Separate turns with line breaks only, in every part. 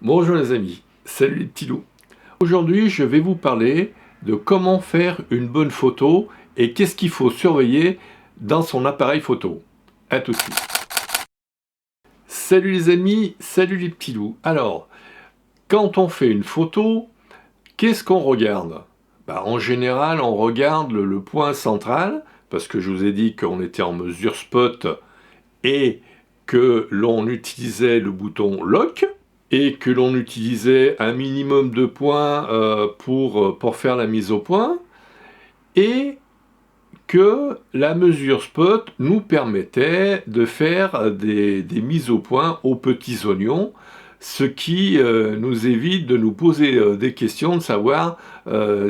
Bonjour les amis, salut les petits loups. Aujourd'hui je vais vous parler de comment faire une bonne photo et qu'est-ce qu'il faut surveiller dans son appareil photo. A tout de suite. Salut les amis, salut les petits loups. Alors, quand on fait une photo, qu'est-ce qu'on regarde? En général on regarde le point central, parce que je vous ai dit qu'on était en mesure spot et que l'on utilisait le bouton lock, et que l'on utilisait un minimum de points pour faire la mise au point, et que la mesure spot nous permettait de faire des mises au point aux petits oignons, ce qui nous évite de nous poser des questions, de savoir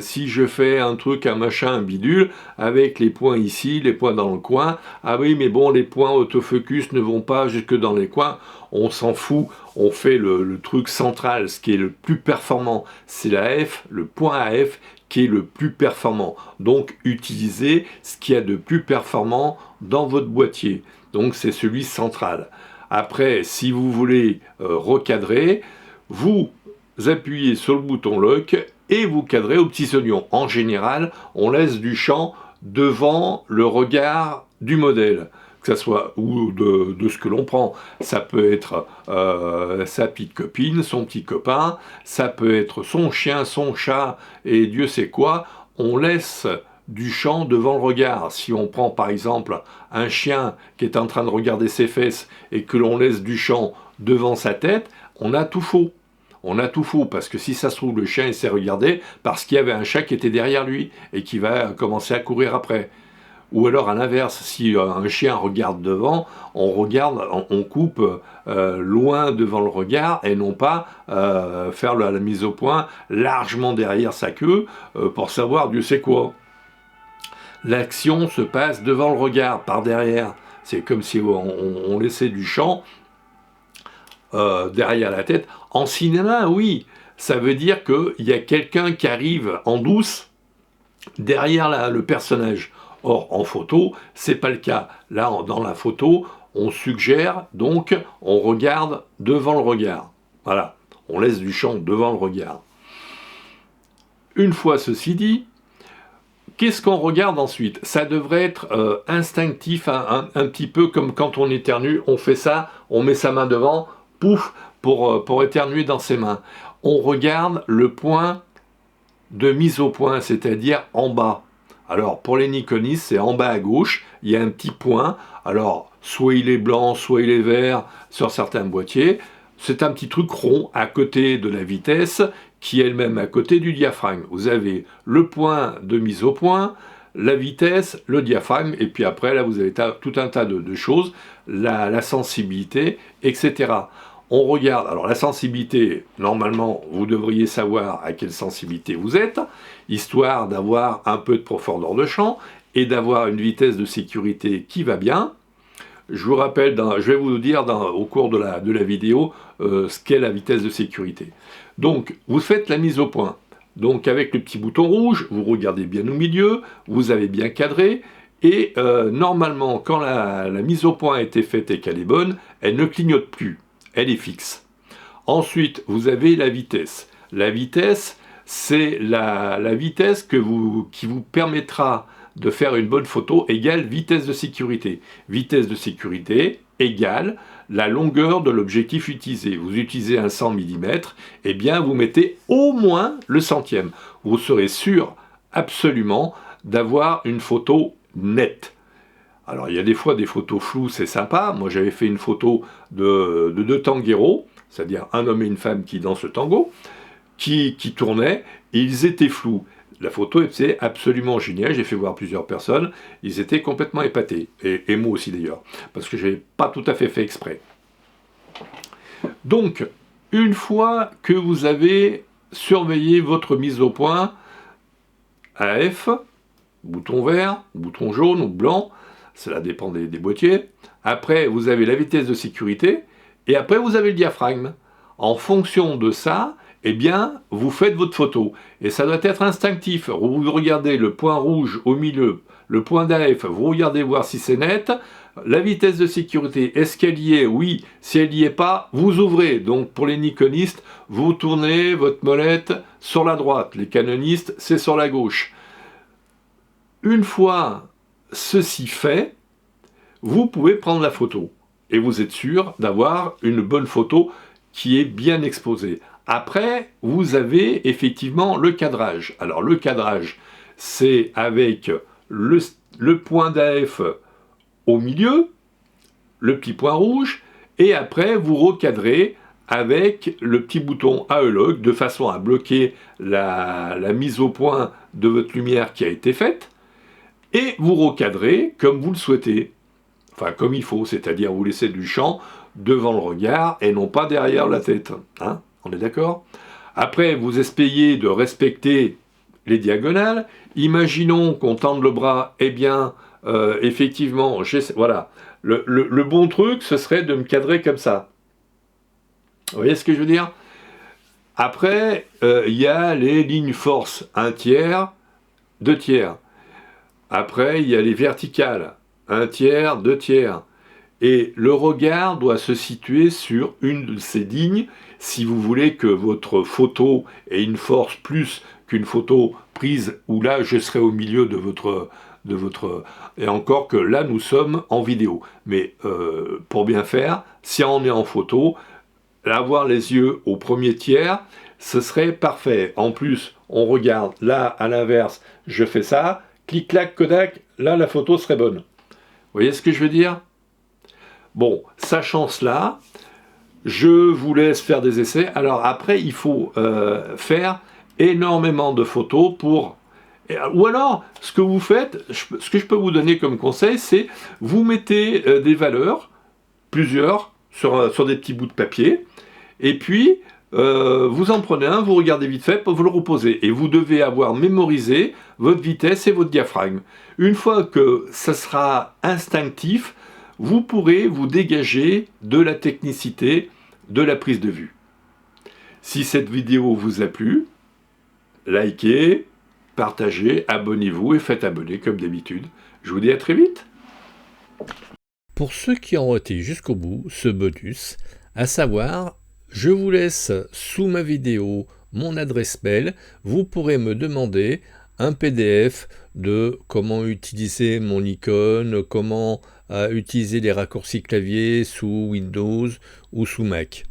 si je fais un truc, un machin, un bidule, avec les points ici, les points dans le coin, ah oui mais bon les points autofocus ne vont pas jusque dans les coins, on s'en fout, on fait le truc central, ce qui est le plus performant, c'est la F, le point AF, qui est le plus performant. Donc utilisez ce qu'il y a de plus performant dans votre boîtier, donc c'est celui central. Après, si vous voulez recadrer, vous appuyez sur le bouton lock et vous cadrez aux petits oignons. En général, on laisse du champ devant le regard du modèle, que ce soit ou de ce que l'on prend. Ça peut être sa petite copine, son petit copain, ça peut être son chien, son chat et Dieu sait quoi. On laisse du champ devant le regard. Si on prend par exemple un chien qui est en train de regarder ses fesses et que l'on laisse du champ devant sa tête, on a tout faux. On a tout faux, parce que si ça se trouve, le chien il s'est regardé parce qu'il y avait un chat qui était derrière lui et qui va commencer à courir après. Ou alors à l'inverse, si un chien regarde devant, on coupe loin devant le regard et non pas faire la mise au point largement derrière sa queue pour savoir Dieu sait quoi. L'action se passe devant le regard, par derrière. C'est comme si on laissait du champ derrière la tête. En cinéma, oui, ça veut dire qu'il y a quelqu'un qui arrive en douce derrière le personnage. Or, en photo, c'est pas le cas. Là, dans la photo, on suggère, donc, on regarde devant le regard. Voilà, on laisse du champ devant le regard. Une fois ceci dit, qu'est-ce qu'on regarde ensuite? Ça devrait être instinctif, un petit peu comme quand on éternue, on fait ça, on met sa main devant, pouf, pour éternuer dans ses mains. On regarde le point de mise au point, c'est-à-dire en bas. Alors pour les Nikonistes, c'est en bas à gauche, il y a un petit point, alors soit il est blanc, soit il est vert sur certains boîtiers, c'est un petit truc rond à côté de la vitesse, qui est elle-même à côté du diaphragme. Vous avez le point de mise au point, la vitesse, le diaphragme, et puis après là vous avez tout un tas de choses, la sensibilité, etc. On regarde, alors la sensibilité, normalement vous devriez savoir à quelle sensibilité vous êtes, histoire d'avoir un peu de profondeur de champ et d'avoir une vitesse de sécurité qui va bien. Je vous rappelle, je vais vous dire au cours de la vidéo ce qu'est la vitesse de sécurité. Donc vous faites la mise au point. Donc avec le petit bouton rouge, vous regardez bien au milieu, vous avez bien cadré, et normalement quand la mise au point a été faite et qu'elle est bonne, elle ne clignote plus. Elle est fixe. Ensuite, vous avez la vitesse. La vitesse, c'est la vitesse qui vous permettra de faire une bonne photo égale vitesse de sécurité. Vitesse de sécurité égale la longueur de l'objectif utilisé. Vous utilisez un 100 mm, eh bien vous mettez au moins le centième. Vous serez sûr absolument d'avoir une photo nette. Alors il y a des fois des photos floues, c'est sympa. Moi j'avais fait une photo de deux tangueros, c'est-à-dire un homme et une femme qui dansent le tango, qui tournaient, et ils étaient flous. La photo était absolument géniale, j'ai fait voir plusieurs personnes, ils étaient complètement épatés, et moi aussi d'ailleurs, parce que je n'avais pas tout à fait exprès. Donc, une fois que vous avez surveillé votre mise au point, AF, bouton vert, bouton jaune ou blanc, cela dépend des boîtiers. Après, vous avez la vitesse de sécurité, et après, vous avez le diaphragme. En fonction de ça, eh bien, vous faites votre photo. Et ça doit être instinctif. Vous regardez le point rouge au milieu, le point d'AF, vous regardez voir si c'est net. La vitesse de sécurité, est-ce qu'elle y est? Oui. Si elle n'y est pas, vous ouvrez. Donc pour les nikonistes, vous tournez votre molette sur la droite. Les canonistes, c'est sur la gauche. Une fois ceci fait, vous pouvez prendre la photo. Et vous êtes sûr d'avoir une bonne photo qui est bien exposée. Après, vous avez effectivement le cadrage. Alors le cadrage, c'est avec le point d'AF au milieu, le petit point rouge, et après vous recadrez avec le petit bouton AE-Log de façon à bloquer la mise au point de votre lumière qui a été faite, et vous recadrez comme vous le souhaitez. Enfin, comme il faut, c'est-à-dire vous laissez du champ devant le regard et non pas derrière la tête. Hein, on est d'accord? Après, vous essayez de respecter les diagonales. Imaginons qu'on tende le bras, eh bien, effectivement, voilà. Le bon truc, ce serait de me cadrer comme ça. Vous voyez ce que je veux dire? Après, il y a les lignes force, 1 tiers, 2 tiers. Après, il y a les verticales, 1 tiers, 2 tiers. Et le regard doit se situer sur une de ces lignes si vous voulez que votre photo ait une force plus qu'une photo prise où là je serai au milieu de votre... Et encore que là nous sommes en vidéo. Mais pour bien faire, si on est en photo, avoir les yeux au premier tiers, ce serait parfait. En plus, on regarde là à l'inverse, je fais ça, clic-clac, Kodak, là la photo serait bonne. Vous voyez ce que je veux dire? Bon, sachant cela, je vous laisse faire des essais. Alors après, il faut faire énormément de photos pour... Ou alors, ce que vous faites, ce que je peux vous donner comme conseil, c'est vous mettez des valeurs, plusieurs, sur des petits bouts de papier, et puis vous en prenez un, vous regardez vite fait, vous le reposez. Et vous devez avoir mémorisé votre vitesse et votre diaphragme. Une fois que ça sera instinctif, vous pourrez vous dégager de la technicité de la prise de vue. Si cette vidéo vous a plu, likez, partagez, abonnez-vous et faites abonner comme d'habitude. Je vous dis à très vite.
Pour ceux qui ont été jusqu'au bout, ce bonus, à savoir, je vous laisse sous ma vidéo mon adresse mail, vous pourrez me demander un PDF de comment utiliser mon Nikon, comment utiliser les raccourcis clavier sous Windows ou sous Mac.